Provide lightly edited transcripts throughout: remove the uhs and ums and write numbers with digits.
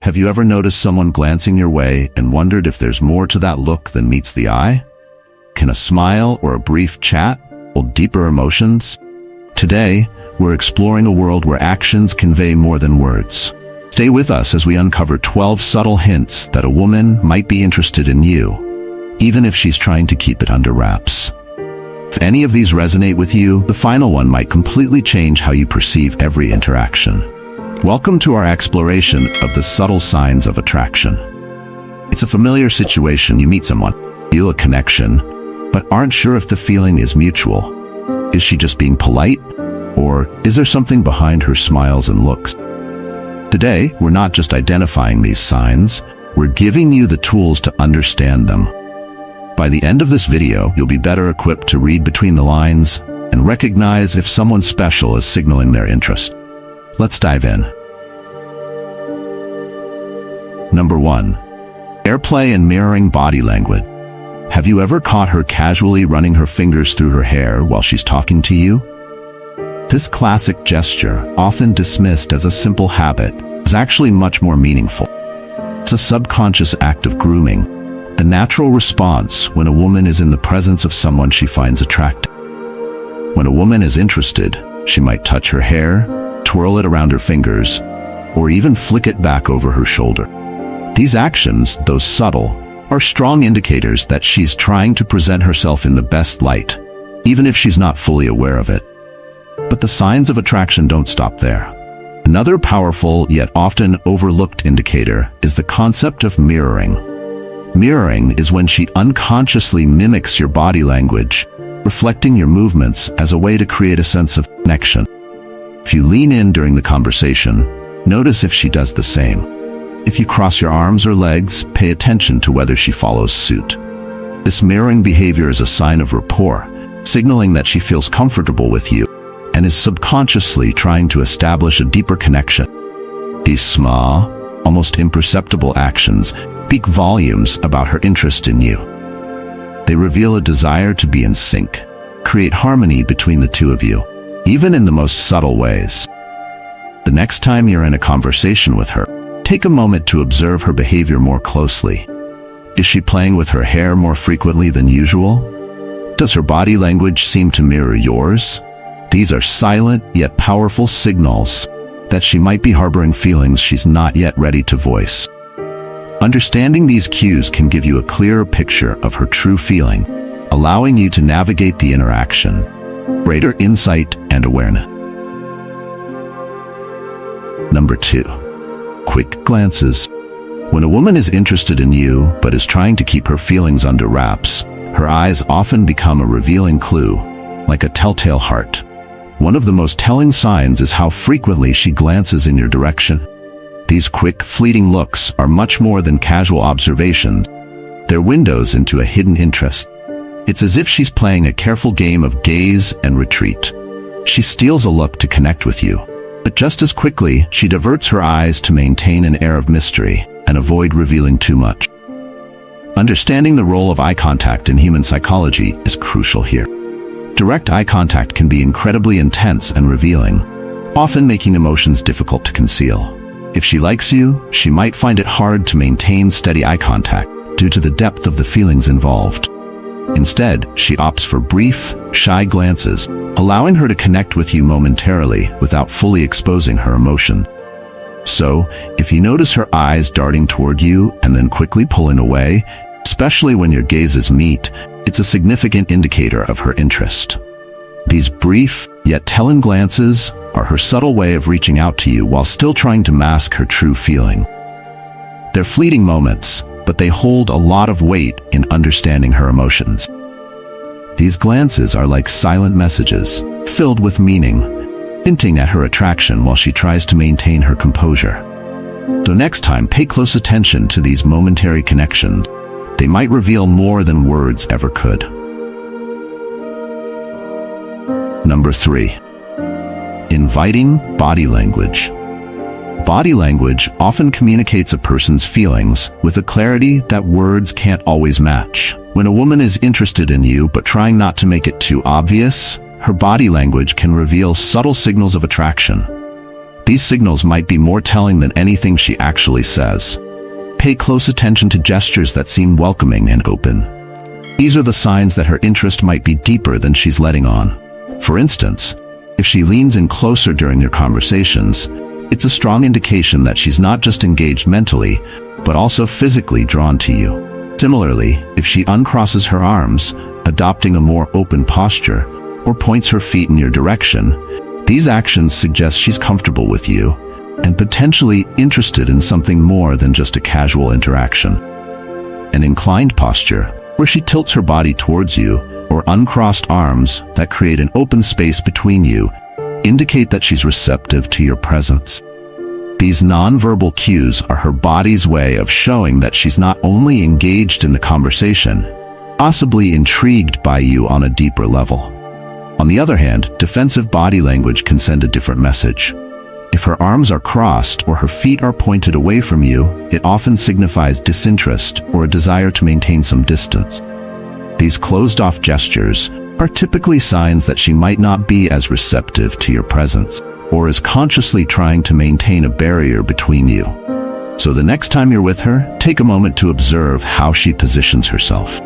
Have you ever noticed someone glancing your way and wondered if there's more to that look than meets the eye? Can a smile or a brief chat hold deeper emotions? Today, we're exploring a world where actions convey more than words. Stay with us as we uncover 12 subtle hints that a woman might be interested in you, even if she's trying to keep it under wraps. If any of these resonate with you, the final one might completely change how you perceive every interaction. Welcome to our exploration of the subtle signs of attraction. It's a familiar situation. You meet someone, feel a connection, but aren't sure if the feeling is mutual. Is she just being polite? Or is there something behind her smiles and looks? Today, we're not just identifying these signs, we're giving you the tools to understand them. By the end of this video, you'll be better equipped to read between the lines and recognize if someone special is signaling their interest. Let's dive in. Number 1. Airplay and mirroring body language. Have you ever caught her casually running her fingers through her hair while she's talking to you? This classic gesture, often dismissed as a simple habit, is actually much more meaningful. It's a subconscious act of grooming, a natural response when a woman is in the presence of someone she finds attractive. When a woman is interested, she might touch her hair, twirl it around her fingers, or even flick it back over her shoulder. These actions, though subtle, are strong indicators that she's trying to present herself in the best light, even if she's not fully aware of it. But the signs of attraction don't stop there. Another powerful yet often overlooked indicator is the concept of mirroring. Mirroring is when she unconsciously mimics your body language, reflecting your movements as a way to create a sense of connection. If you lean in during the conversation, notice if she does the same. If you cross your arms or legs, pay attention to whether she follows suit. This mirroring behavior is a sign of rapport, signaling that she feels comfortable with you and is subconsciously trying to establish a deeper connection. These small, almost imperceptible actions speak volumes about her interest in you. They reveal a desire to be in sync, create harmony between the two of you, even in the most subtle ways. The next time you're in a conversation with her, take a moment to observe her behavior more closely. Is she playing with her hair more frequently than usual? Does her body language seem to mirror yours? These are silent yet powerful signals that she might be harboring feelings she's not yet ready to voice. Understanding these cues can give you a clearer picture of her true feeling, allowing you to navigate the interaction, greater insight and awareness. Number 2. Quick glances. When a woman is interested in you but is trying to keep her feelings under wraps, her eyes often become a revealing clue, like a telltale heart. One of the most telling signs is how frequently she glances in your direction. These quick, fleeting looks are much more than casual observations. They're windows into a hidden interest. It's as if she's playing a careful game of gaze and retreat. She steals a look to connect with you, but just as quickly, she diverts her eyes to maintain an air of mystery and avoid revealing too much. Understanding the role of eye contact in human psychology is crucial here. Direct eye contact can be incredibly intense and revealing, often making emotions difficult to conceal. If she likes you, she might find it hard to maintain steady eye contact due to the depth of the feelings involved. Instead, she opts for brief, shy glances, allowing her to connect with you momentarily without fully exposing her emotion. So, if you notice her eyes darting toward you and then quickly pulling away, especially when your gazes meet, it's a significant indicator of her interest. These brief, yet telling glances are her subtle way of reaching out to you while still trying to mask her true feeling. They're fleeting moments, but they hold a lot of weight in understanding her emotions. These glances are like silent messages, filled with meaning, hinting at her attraction while she tries to maintain her composure. So next time, pay close attention to these momentary connections. They might reveal more than words ever could. Number 3. Inviting body language. Body language often communicates a person's feelings with a clarity that words can't always match. When a woman is interested in you but trying not to make it too obvious, her body language can reveal subtle signals of attraction. These signals might be more telling than anything she actually says. Pay close attention to gestures that seem welcoming and open. These are the signs that her interest might be deeper than she's letting on. For instance, if she leans in closer during your conversations, it's a strong indication that she's not just engaged mentally, but also physically drawn to you. Similarly, if she uncrosses her arms, adopting a more open posture, or points her feet in your direction, these actions suggest she's comfortable with you and potentially interested in something more than just a casual interaction. An inclined posture, where she tilts her body towards you, or uncrossed arms that create an open space between you, indicate that she's receptive to your presence. These nonverbal cues are her body's way of showing that she's not only engaged in the conversation, possibly intrigued by you on a deeper level. On the other hand, defensive body language can send a different message. If her arms are crossed or her feet are pointed away from you, it often signifies disinterest or a desire to maintain some distance. These closed-off gestures are typically signs that she might not be as receptive to your presence, or is consciously trying to maintain a barrier between you. So the next time you're with her, take a moment to observe how she positions herself.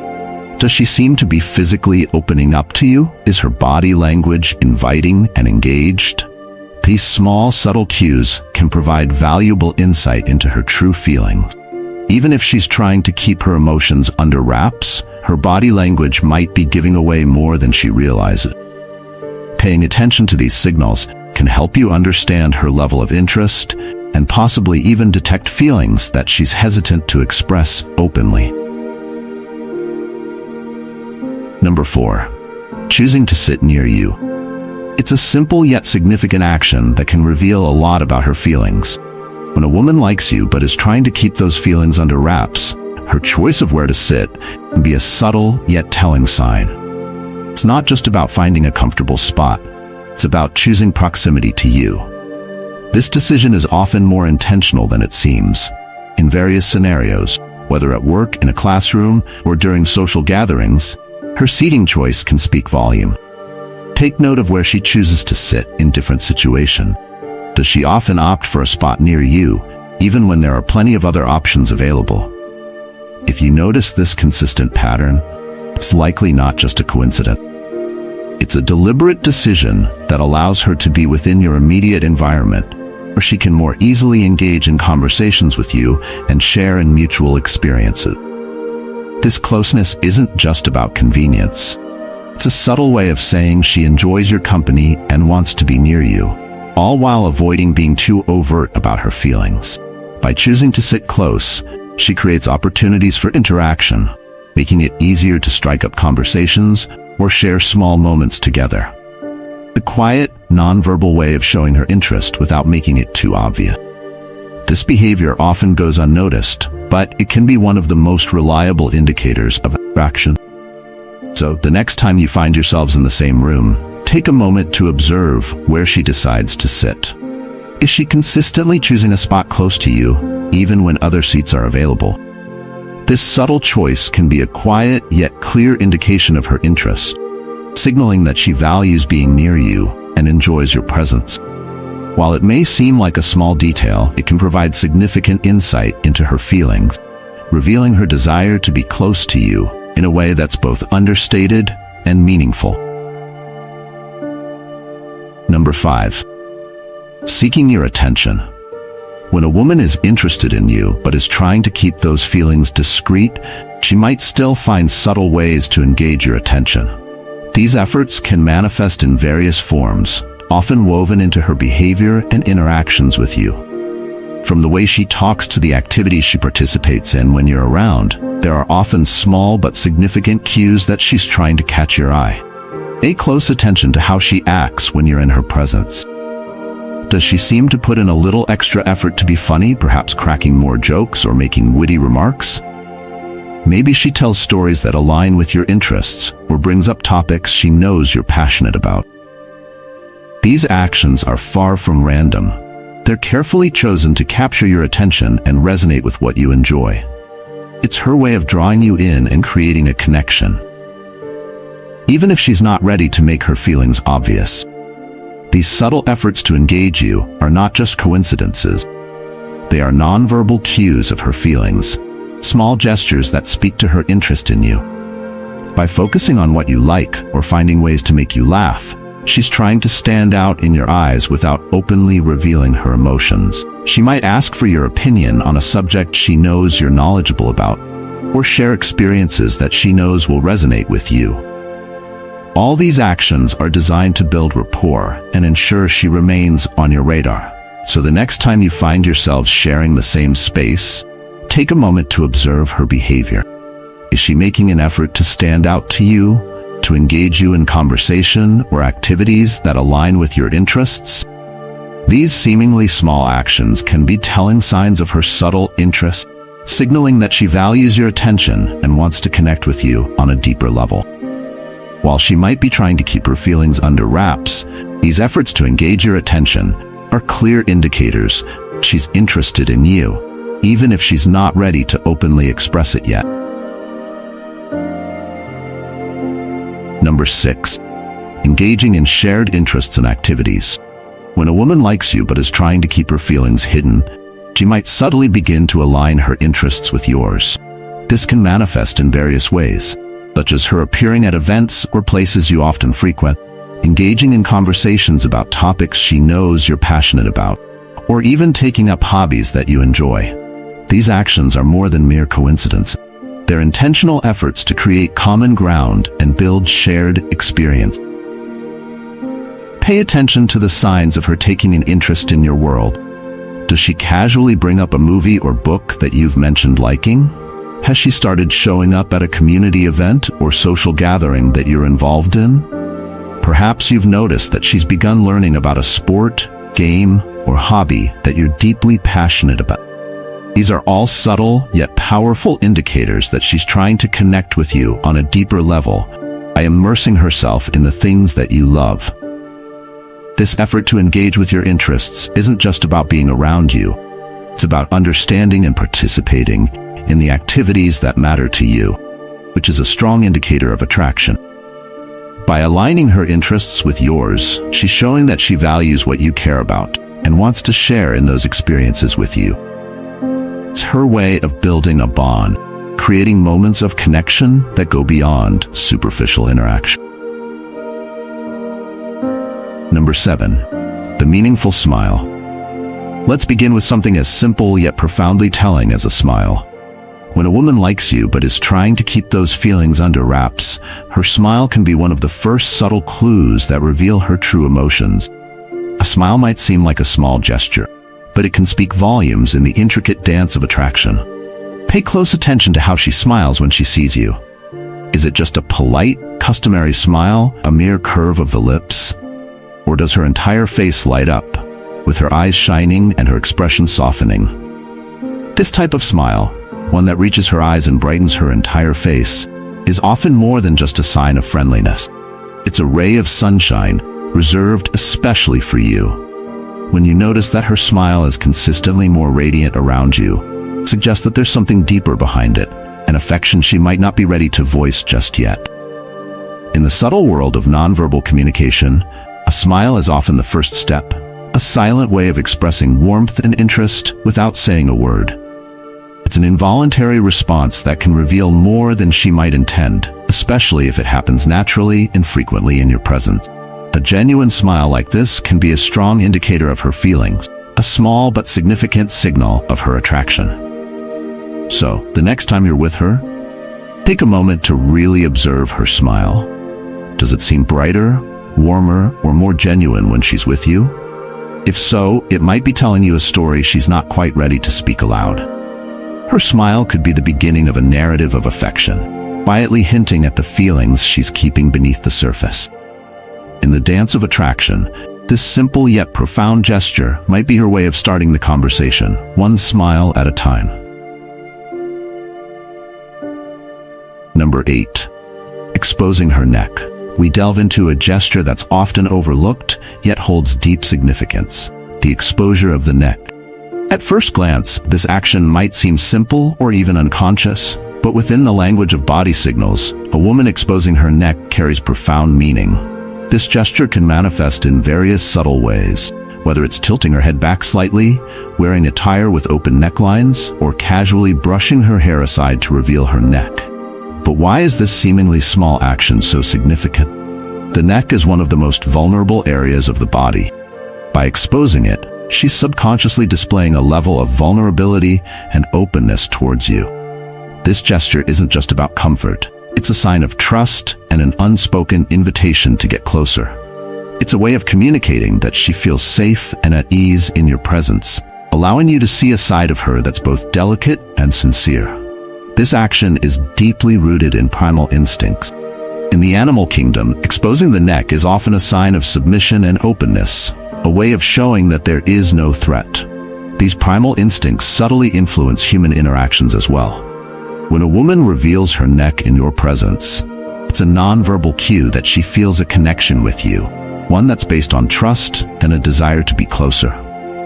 Does she seem to be physically opening up to you? Is her body language inviting and engaged? These small, subtle cues can provide valuable insight into her true feelings. Even if she's trying to keep her emotions under wraps, her body language might be giving away more than she realizes. Paying attention to these signals can help you understand her level of interest and possibly even detect feelings that she's hesitant to express openly. Number 4. Choosing to sit near you. It's a simple yet significant action that can reveal a lot about her feelings. When a woman likes you but is trying to keep those feelings under wraps, her choice of where to sit can be a subtle yet telling sign. It's not just about finding a comfortable spot. It's about choosing proximity to you. This decision is often more intentional than it seems. In various scenarios, whether at work, in a classroom, or during social gatherings, her seating choice can speak volume. Take note of where she chooses to sit in different situations. Does she often opt for a spot near you, even when there are plenty of other options available? If you notice this consistent pattern, it's likely not just a coincidence. It's a deliberate decision that allows her to be within your immediate environment, where she can more easily engage in conversations with you and share in mutual experiences. This closeness isn't just about convenience. It's a subtle way of saying she enjoys your company and wants to be near you, all while avoiding being too overt about her feelings. By choosing to sit close, she creates opportunities for interaction, making it easier to strike up conversations or share small moments together. The quiet, nonverbal way of showing her interest without making it too obvious. This behavior often goes unnoticed, but it can be one of the most reliable indicators of attraction. So, the next time you find yourselves in the same room, take a moment to observe where she decides to sit. Is she consistently choosing a spot close to you, even when other seats are available? This subtle choice can be a quiet yet clear indication of her interest, signaling that she values being near you and enjoys your presence. While it may seem like a small detail, it can provide significant insight into her feelings, revealing her desire to be close to you in a way that's both understated and meaningful. Number 5. Seeking your attention. When a woman is interested in you but is trying to keep those feelings discreet, she might still find subtle ways to engage your attention. These efforts can manifest in various forms, often woven into her behavior and interactions with you. From the way she talks to the activities she participates in when you're around, there are often small but significant cues that she's trying to catch your eye. Pay close attention to how she acts when you're in her presence. Does she seem to put in a little extra effort to be funny, perhaps cracking more jokes or making witty remarks? Maybe she tells stories that align with your interests or brings up topics she knows you're passionate about. These actions are far from random. They're carefully chosen to capture your attention and resonate with what you enjoy. It's her way of drawing you in and creating a connection. Even if she's not ready to make her feelings obvious, These subtle efforts to engage you are not just coincidences. They are nonverbal cues of her feelings, small gestures that speak to her interest in you. By focusing on what you like or finding ways to make you laugh, she's trying to stand out in your eyes without openly revealing her emotions. She might ask for your opinion on a subject she knows you're knowledgeable about, or share experiences that she knows will resonate with you. All these actions are designed to build rapport and ensure she remains on your radar. So the next time you find yourselves sharing the same space, take a moment to observe her behavior. Is she making an effort to stand out to you, to engage you in conversation or activities that align with your interests? These seemingly small actions can be telling signs of her subtle interest, signaling that she values your attention and wants to connect with you on a deeper level. While she might be trying to keep her feelings under wraps, these efforts to engage your attention are clear indicators she's interested in you, even if she's not ready to openly express it yet. Number 6. Engaging in shared interests and activities. When a woman likes you but is trying to keep her feelings hidden, she might subtly begin to align her interests with yours. This can manifest in various ways, such as her appearing at events or places you often frequent, engaging in conversations about topics she knows you're passionate about, or even taking up hobbies that you enjoy. These actions are more than mere coincidence. They're intentional efforts to create common ground and build shared experience. Pay attention to the signs of her taking an interest in your world. Does she casually bring up a movie or book that you've mentioned liking? Has she started showing up at a community event or social gathering that you're involved in? Perhaps you've noticed that she's begun learning about a sport, game, or hobby that you're deeply passionate about. These are all subtle yet powerful indicators that she's trying to connect with you on a deeper level by immersing herself in the things that you love. This effort to engage with your interests isn't just about being around you. It's about understanding and participating in the activities that matter to you, which is a strong indicator of attraction. By aligning her interests with yours, she's showing that she values what you care about and wants to share in those experiences with you. It's her way of building a bond, creating moments of connection that go beyond superficial interaction. Number 7. The meaningful smile. Let's begin with something as simple yet profoundly telling as a smile. When a woman likes you but is trying to keep those feelings under wraps, her smile can be one of the first subtle clues that reveal her true emotions. A smile might seem like a small gesture, but it can speak volumes in the intricate dance of attraction. Pay close attention to how she smiles when she sees you. Is it just a polite, customary smile, a mere curve of the lips? Or does her entire face light up, with her eyes shining and her expression softening? This type of smile, one that reaches her eyes and brightens her entire face, is often more than just a sign of friendliness. It's a ray of sunshine, reserved especially for you. When you notice that her smile is consistently more radiant around you, it suggests that there's something deeper behind it, an affection she might not be ready to voice just yet. In the subtle world of nonverbal communication, a smile is often the first step, a silent way of expressing warmth and interest without saying a word. It's an involuntary response that can reveal more than she might intend, especially if it happens naturally and frequently in your presence. A genuine smile like this can be a strong indicator of her feelings, a small but significant signal of her attraction. So, the next time you're with her, take a moment to really observe her smile. Does it seem brighter, warmer, or more genuine when she's with you? If so, it might be telling you a story she's not quite ready to speak aloud. Her smile could be the beginning of a narrative of affection, quietly hinting at the feelings she's keeping beneath the surface. In the dance of attraction, this simple yet profound gesture might be her way of starting the conversation, one smile at a time. Number 8. Exposing her neck. We delve into a gesture that's often overlooked, yet holds deep significance: the exposure of the neck. At first glance, this action might seem simple or even unconscious, but within the language of body signals, a woman exposing her neck carries profound meaning. This gesture can manifest in various subtle ways, whether it's tilting her head back slightly, wearing attire with open necklines, or casually brushing her hair aside to reveal her neck. But why is this seemingly small action so significant? The neck is one of the most vulnerable areas of the body. By exposing it, she's subconsciously displaying a level of vulnerability and openness towards you. This gesture isn't just about comfort. It's a sign of trust and an unspoken invitation to get closer. It's a way of communicating that she feels safe and at ease in your presence, allowing you to see a side of her that's both delicate and sincere. This action is deeply rooted in primal instincts. In the animal kingdom, exposing the neck is often a sign of submission and openness, a way of showing that there is no threat. These primal instincts subtly influence human interactions as well. When a woman reveals her neck in your presence, it's a nonverbal cue that she feels a connection with you, one that's based on trust and a desire to be closer.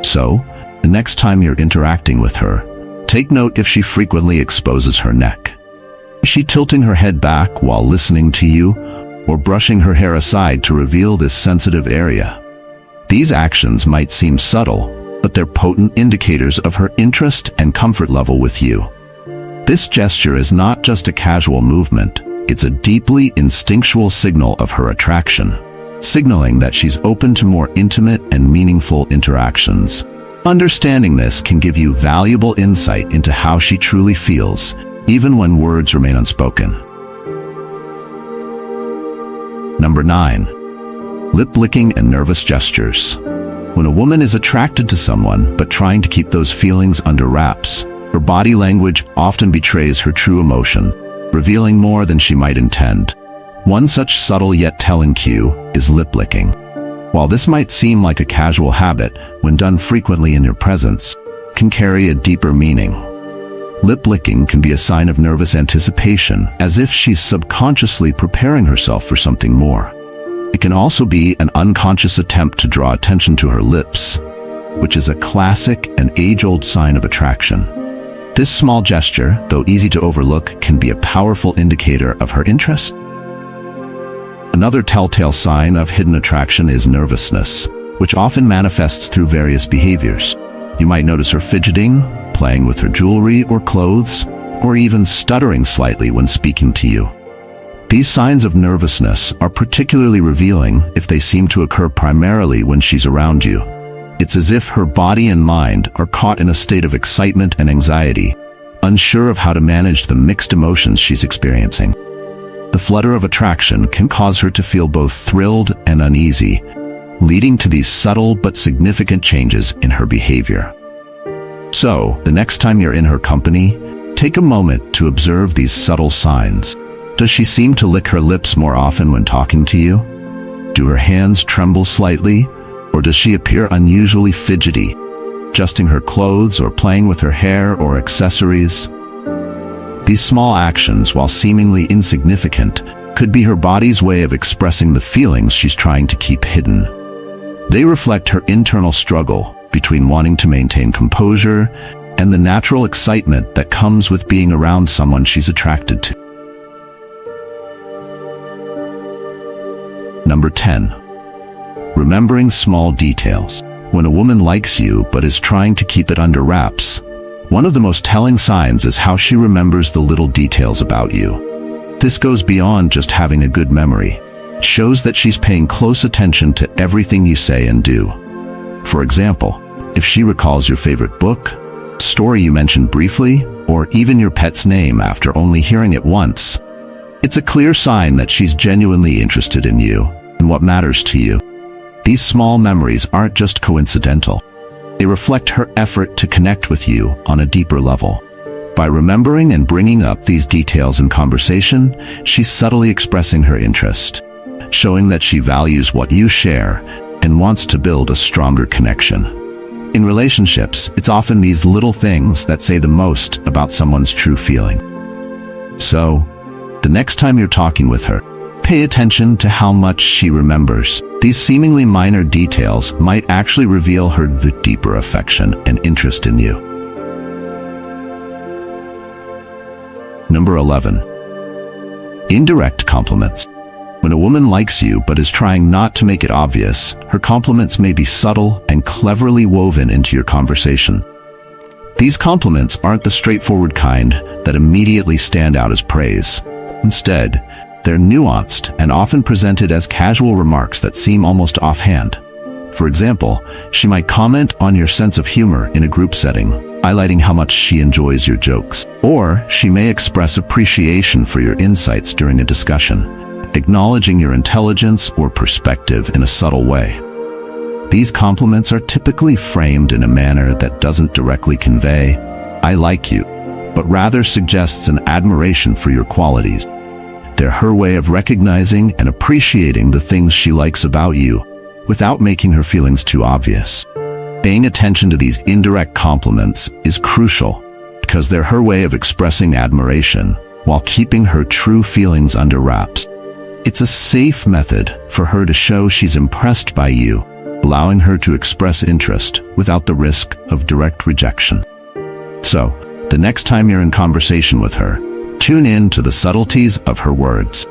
So, the next time you're interacting with her, take note if she frequently exposes her neck. Is she tilting her head back while listening to you, or brushing her hair aside to reveal this sensitive area? These actions might seem subtle, but they're potent indicators of her interest and comfort level with you. This gesture is not just a casual movement, it's a deeply instinctual signal of her attraction, signaling that she's open to more intimate and meaningful interactions. Understanding this can give you valuable insight into how she truly feels, even when words remain unspoken. Number 9. Lip licking and nervous gestures. When a woman is attracted to someone but trying to keep those feelings under wraps, her body language often betrays her true emotion, revealing more than she might intend. One such subtle yet telling cue is lip licking. While this might seem like a casual habit, when done frequently in your presence, it can carry a deeper meaning. Lip licking can be a sign of nervous anticipation, as if she's subconsciously preparing herself for something more. It can also be an unconscious attempt to draw attention to her lips, which is a classic and age-old sign of attraction. This small gesture, though easy to overlook, can be a powerful indicator of her interest. Another telltale sign of hidden attraction is nervousness, which often manifests through various behaviors. You might notice her fidgeting, playing with her jewelry or clothes, or even stuttering slightly when speaking to you. These signs of nervousness are particularly revealing if they seem to occur primarily when she's around you. It's as if her body and mind are caught in a state of excitement and anxiety, unsure of how to manage the mixed emotions she's experiencing. The flutter of attraction can cause her to feel both thrilled and uneasy, leading to these subtle but significant changes in her behavior. So, the next time you're in her company, take a moment to observe these subtle signs. Does she seem to lick her lips more often when talking to you? Do her hands tremble slightly, or does she appear unusually fidgety, adjusting her clothes or playing with her hair or accessories? These small actions, while seemingly insignificant, could be her body's way of expressing the feelings she's trying to keep hidden. They reflect her internal struggle between wanting to maintain composure and the natural excitement that comes with being around someone she's attracted to. Number 10. Remembering small details. When a woman likes you but is trying to keep it under wraps, one of the most telling signs is how she remembers the little details about you. This goes beyond just having a good memory. It shows that she's paying close attention to everything you say and do. For example, if she recalls your favorite book, story you mentioned briefly, or even your pet's name after only hearing it once, it's a clear sign that she's genuinely interested in you and what matters to you. These small memories aren't just coincidental. They reflect her effort to connect with you on a deeper level. By remembering and bringing up these details in conversation, she's subtly expressing her interest, showing that she values what you share and wants to build a stronger connection. In relationships, it's often these little things that say the most about someone's true feeling. So, the next time you're talking with her, pay attention to how much she remembers. These seemingly minor details might actually reveal her the deeper affection and interest in you. Number 11. Indirect compliments. When a woman likes you but is trying not to make it obvious, her compliments may be subtle and cleverly woven into your conversation. These compliments aren't the straightforward kind that immediately stand out as praise. Instead, they're nuanced and often presented as casual remarks that seem almost offhand. For example, she might comment on your sense of humor in a group setting, highlighting how much she enjoys your jokes. Or she may express appreciation for your insights during a discussion, acknowledging your intelligence or perspective in a subtle way. These compliments are typically framed in a manner that doesn't directly convey, "I like you," but rather suggests an admiration for your qualities. They're her way of recognizing and appreciating the things she likes about you, without making her feelings too obvious. Paying attention to these indirect compliments is crucial, because they're her way of expressing admiration while keeping her true feelings under wraps. It's a safe method for her to show she's impressed by you, allowing her to express interest without the risk of direct rejection. So, the next time you're in conversation with her, tune in to the subtleties of her words.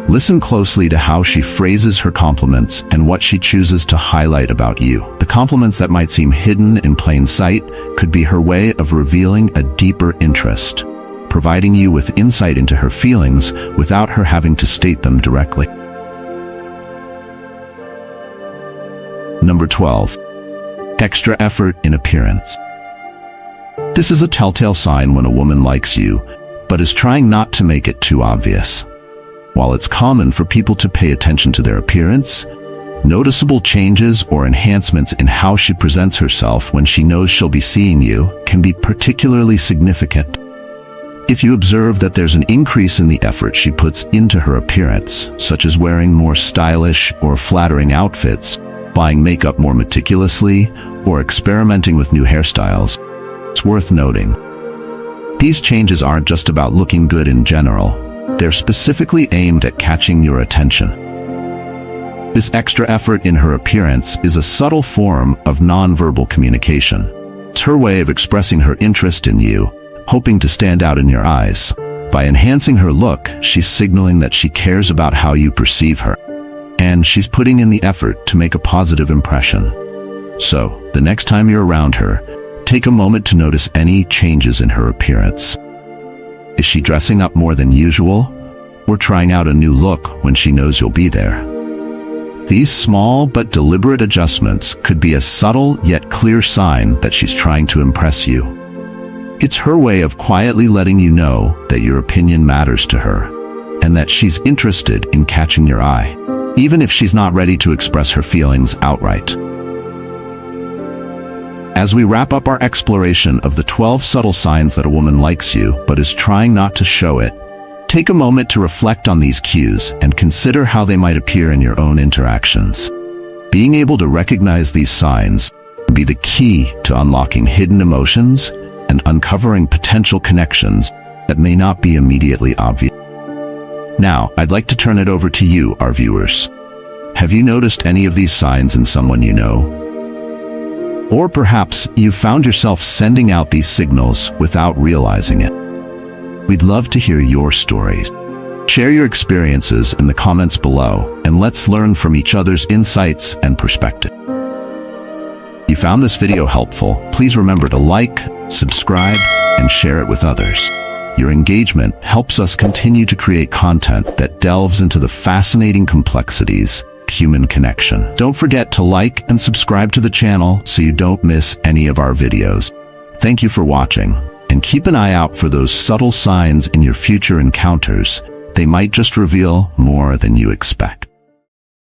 Listen closely to how she phrases her compliments and what she chooses to highlight about you. The compliments that might seem hidden in plain sight could be her way of revealing a deeper interest, providing you with insight into her feelings without her having to state them directly. Number 12. Extra effort in appearance. This is a telltale sign when a woman likes you, but is trying not to make it too obvious. While it's common for people to pay attention to their appearance, noticeable changes or enhancements in how she presents herself when she knows she'll be seeing you can be particularly significant. If you observe that there's an increase in the effort she puts into her appearance, such as wearing more stylish or flattering outfits, buying makeup more meticulously, or experimenting with new hairstyles, it's worth noting. These changes aren't just about looking good in general. They're specifically aimed at catching your attention. This extra effort in her appearance is a subtle form of nonverbal communication. It's her way of expressing her interest in you, hoping to stand out in your eyes. By enhancing her look, she's signaling that she cares about how you perceive her, and she's putting in the effort to make a positive impression. So, the next time you're around her, take a moment to notice any changes in her appearance. Is she dressing up more than usual, or trying out a new look when she knows you'll be there? These small but deliberate adjustments could be a subtle yet clear sign that she's trying to impress you. It's her way of quietly letting you know that your opinion matters to her, and that she's interested in catching your eye, even if she's not ready to express her feelings outright. As we wrap up our exploration of the 12 subtle signs that a woman likes you but is trying not to show it, take a moment to reflect on these cues and consider how they might appear in your own interactions. Being able to recognize these signs can be the key to unlocking hidden emotions and uncovering potential connections that may not be immediately obvious. Now, I'd like to turn it over to you, our viewers. Have you noticed any of these signs in someone you know? Or perhaps you've found yourself sending out these signals without realizing it. We'd love to hear your stories. Share your experiences in the comments below, and let's learn from each other's insights and perspective. If you found this video helpful, please remember to like, subscribe, and share it with others. Your engagement helps us continue to create content that delves into the fascinating complexities of human connection. Don't forget to like and subscribe to the channel so you don't miss any of our videos. Thank you for watching, and keep an eye out for those subtle signs in your future encounters. They might just reveal more than you expect.